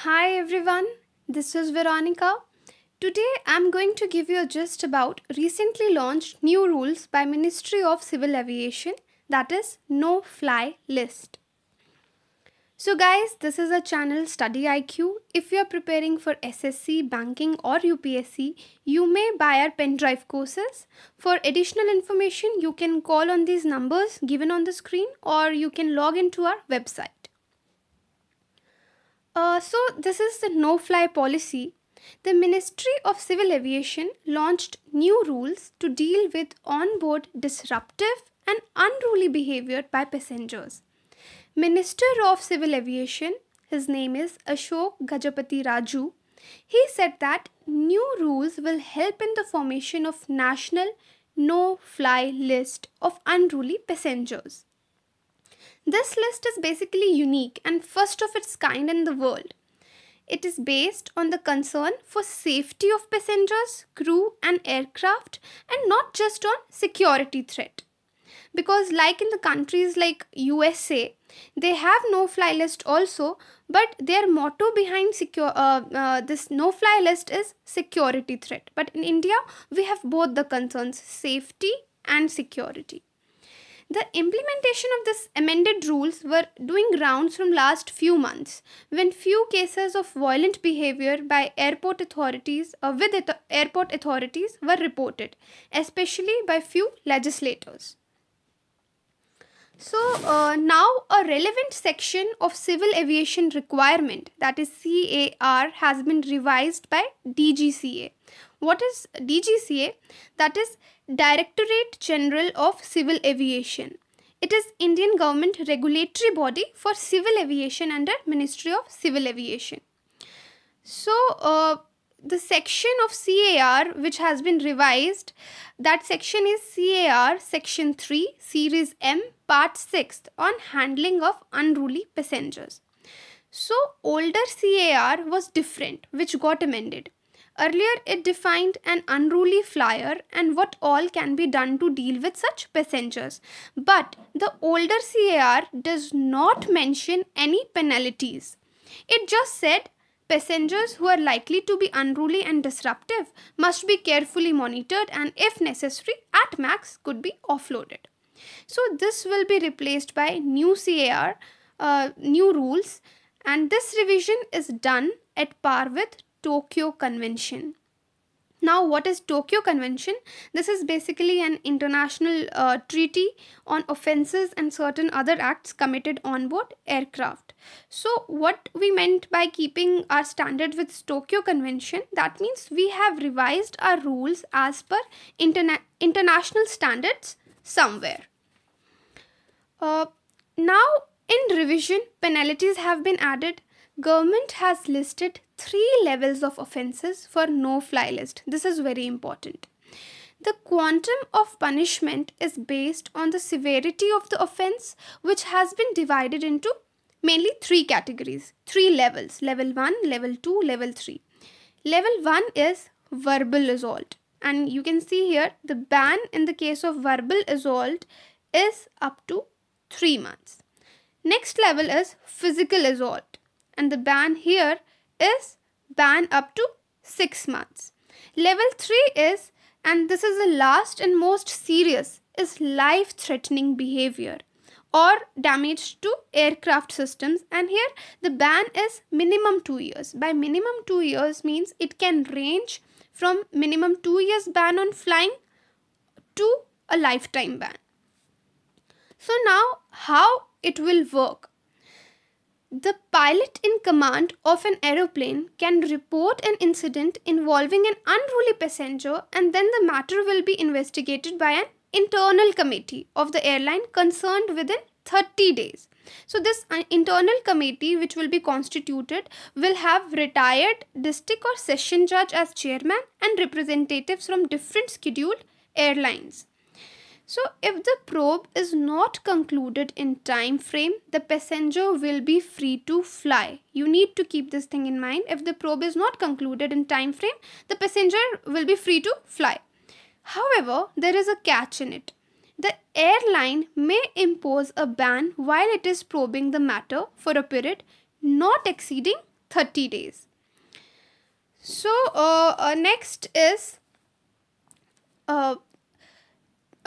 Hi everyone, this is Veronica. Today I'm going to give you a gist about recently launched new rules by Ministry of Civil Aviation, that is no-fly list. So guys, this is a channel StudyIQ. If you are preparing for SSC, banking or UPSC, you may buy our pen drive courses. For additional information, you can call on these numbers given on the screen or you can log into our website. So this is the no-fly policy. The Ministry of Civil Aviation launched new rules to deal with on-board disruptive and unruly behavior by passengers. Minister of Civil Aviation, his name is Ashok Gajapati Raju, he said that new rules will help in the formation of national no-fly list of unruly passengers. This list is basically unique and first of its kind in the world. It is based on the concern for safety of passengers, crew and aircraft and not just on security threat. Because like in the countries like USA, they have no-fly list also, but their motto behind this no-fly list is security threat. But in India, we have both the concerns, safety and security. The implementation of this amended rules were doing rounds from last few months when few cases of violent behavior by airport authorities were reported, especially by few legislators. So now a relevant section of civil aviation requirement, that is CAR, has been revised by DGCA. What is DGCA? That is Directorate General of Civil Aviation. It is Indian government regulatory body for civil aviation under Ministry of Civil Aviation. So the section of CAR which has been revised, that section is CAR Section 3 Series M Part 6 on handling of unruly passengers. So older CAR was different, which got amended. Earlier, it defined an unruly flyer and what all can be done to deal with such passengers. But the older CAR does not mention any penalties. It just said passengers who are likely to be unruly and disruptive must be carefully monitored and if necessary, at max could be offloaded. So this will be replaced by new CAR, new rules, and this revision is done at par with Tokyo Convention. Now, what is Tokyo Convention? This is basically an international treaty on offences and certain other acts committed on board aircraft. So, what we meant by keeping our standard with Tokyo Convention, that means we have revised our rules as per international standards somewhere. Now, in revision, penalties have been added. Government has listed 3 levels of offences for no-fly list. This is very important. The quantum of punishment is based on the severity of the offence, which has been divided into mainly 3 categories, 3 levels, level 1, level 2, level 3. Level 1 is verbal assault, and you can see here the ban in the case of verbal assault is up to 3 months. Next level is physical assault, and the ban here is ban up to 6 months. Level 3 is, and this is the last and most serious, is life-threatening behavior or damage to aircraft systems, and here the ban is minimum 2 years. By minimum 2 years means it can range from minimum 2 years ban on flying to a lifetime ban. So now how it will work? The pilot in command of an aeroplane can report an incident involving an unruly passenger, and then the matter will be investigated by an internal committee of the airline concerned within 30 days. So this internal committee which will be constituted will have retired district or session judge as chairman and representatives from different scheduled airlines. So if the probe is not concluded in time frame, the passenger will be free to fly. You need to keep this thing in mind. If the probe is not concluded in time frame, the passenger will be free to fly. However, there is a catch in it. The airline may impose a ban while it is probing the matter for a period not exceeding 30 days. So next is one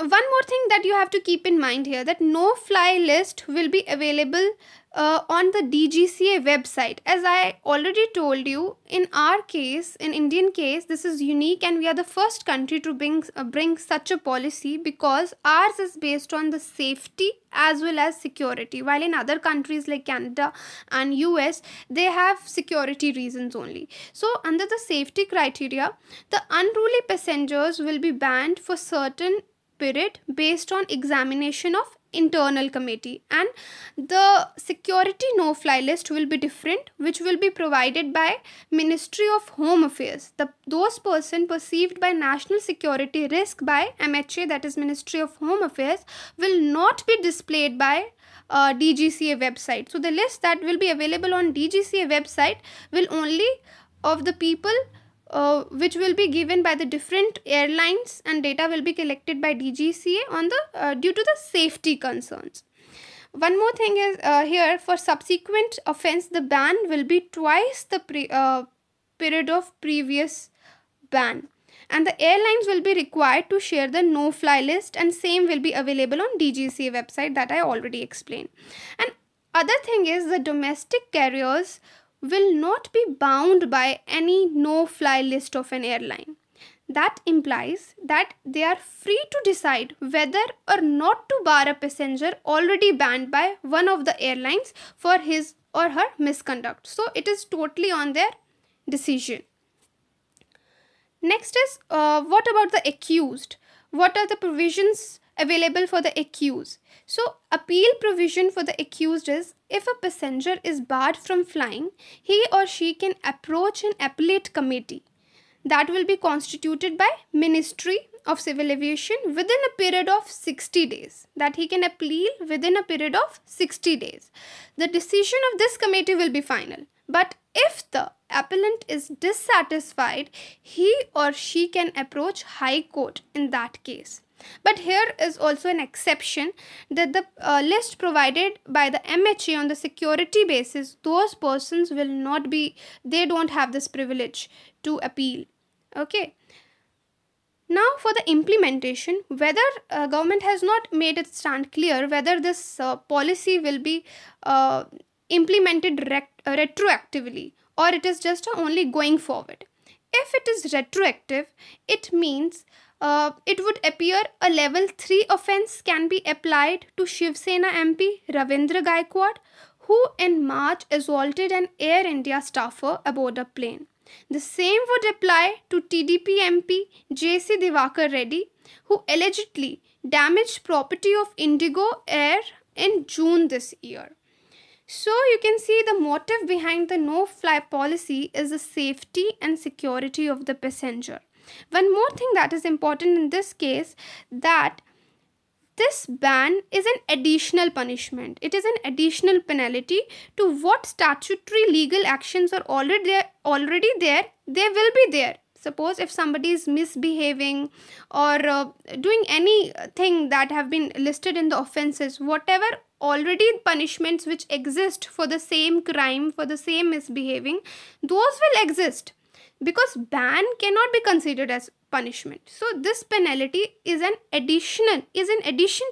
more thing that you have to keep in mind here, that no-fly list will be available on the DGCA website. As I already told you, in our case, in Indian case, this is unique and we are the first country to bring such a policy, because ours is based on the safety as well as security, while in other countries like Canada and US, they have security reasons only. So under the safety criteria, the unruly passengers will be banned for certain period based on examination of internal committee, and the security no-fly list will be different, which will be provided by Ministry of Home Affairs. Those person perceived by national security risk by MHA, that is Ministry of Home Affairs, will not be displayed by DGCA website. So the list that will be available on DGCA website will only of the people which will be given by the different airlines, and data will be collected by DGCA on the due to the safety concerns. One more thing is here, for subsequent offence, the ban will be twice the period of previous ban, and the airlines will be required to share the no-fly list, and same will be available on DGCA website that I already explained. And other thing is, the domestic carriers will not be bound by any no-fly list of an airline. That implies that they are free to decide whether or not to bar a passenger already banned by one of the airlines for his or her misconduct. So it is totally on their decision. Next is what about the accused? What are the provisions available for the accused? So appeal provision for the accused is, if a passenger is barred from flying, he or she can approach an appellate committee that will be constituted by Ministry of Civil Aviation within a period of 60 days. That he can appeal within a period of 60 days. The decision of this committee will be final. But if the appellant is dissatisfied, he or she can approach High Court in that case. But here is also an exception, that the list provided by the MHA on the security basis, those persons will not be, they don't have this privilege to appeal. Okay. Now for the implementation, whether government has not made it stand clear whether this policy will be implemented retroactively, or it is just only going forward. If it is retroactive, it means it would appear a level 3 offence can be applied to Shiv Sena MP Ravindra Gaikwad, who in March assaulted an Air India staffer aboard a plane. The same would apply to TDP MP JC Divakar Reddy, who allegedly damaged property of Indigo Air in June this year. So you can see the motive behind the no-fly policy is the safety and security of the passenger. One more thing that is important in this case, that this ban is an additional punishment. It is an additional penalty to what statutory legal actions are already there. They will be there. Suppose if somebody is misbehaving or doing anything that have been listed in the offences, whatever already punishments which exist for the same crime, for the same misbehaving, those will exist, because ban cannot be considered as punishment. So this penalty is in addition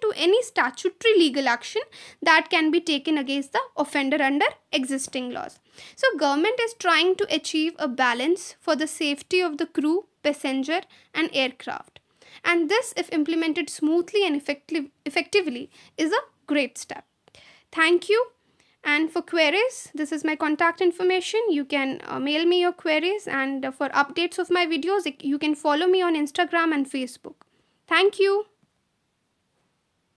to any statutory legal action that can be taken against the offender under existing laws. So government is trying to achieve a balance for the safety of the crew, passenger and aircraft. And this, if implemented smoothly and effectively, is a great step. Thank you. And for queries, this is my contact information. You can mail me your queries, and for updates of my videos, you can follow me on Instagram and Facebook. Thank you.